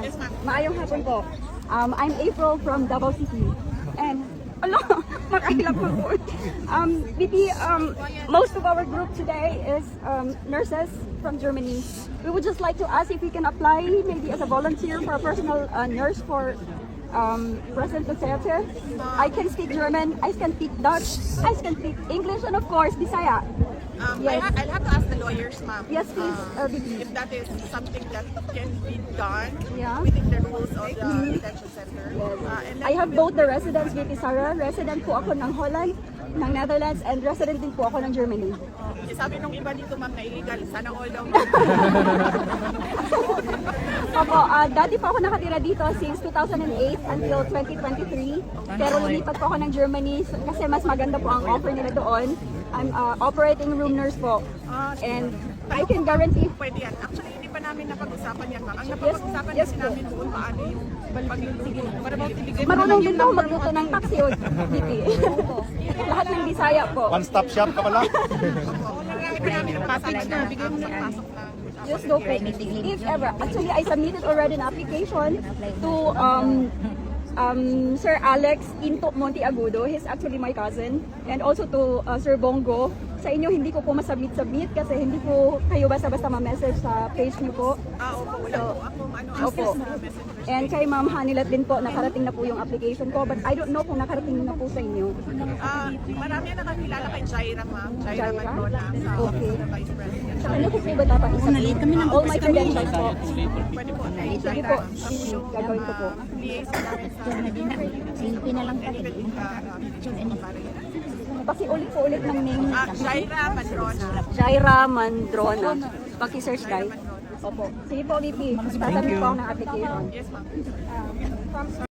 Yes, ma'am. Maayong hapon po. I'm April from Davao City. And, ala, makahilap po. VP, most of our group today is nurses from Germany. We would just like to ask if we can apply maybe as a volunteer for a personal nurse for President Duterte. I can speak German, I can speak Dutch, I can speak English, and of course, Bisaya. Yes. I'll have to ask the lawyers, ma'am. Yes, please, VP. If that is something that can be done Yeah. within the rules of the detention center. And I have both the residence, VP Sara. Resident po ako ng Holland, ng Netherlands, and resident din po ako ng Germany. sabi nung iba dito, ma'am, na illegal. Sana all daw. Opo, dati po ako nakatira dito since 2008 until 2023. Pero lumipat po ako ng Germany kasi mas maganda po ang offer nila doon. I'm operating room nurse po. And I can guarantee. Pwede yan. Actually, hindi pa namin napag-usapan yan, ma'am. Ang napag-usapan Yes, kasi po. namin doon, paano yung pagluluto. Para about ibigay mo Marunong lang din yung po number magluto ng taxi, VP. Lahat ng Bisaya po. One-stop shop ka pala. Ibigay namin ang package na. Bigay mo ng pasok na. Just go for it. If ever. Actually, I submitted already an application to Sir Alex Into Monteagudo. He's actually my cousin. And also to Sir Bongo. Sa inyo, hindi ko po masubmit kasi hindi po kayo basta-basta ma-message sa page niyo po. Opo. Wala po ako. Opo. And kay Ma'am Hanilat din po, nakarating na po yung application ko. But I don't know kung nakarating na po sa inyo. Marami na nakakilala kay Jaira, ma'am. Jaira Jaira? Magrona, sa Okay. Vice President. Sa kanya po po ba dapat isubmit? All my credentials po. Pwede po. Kay Sige Jaira. po. Gagawin ko po. Liaison namin sa Silipin na lang tayo. Pakiulit po ulit ng name. Jaira Magrona. Jaira Mandrona. Paki-search guys. Opo. Sige po, VP. Sasabit po ako ng application. Yes, ma'am.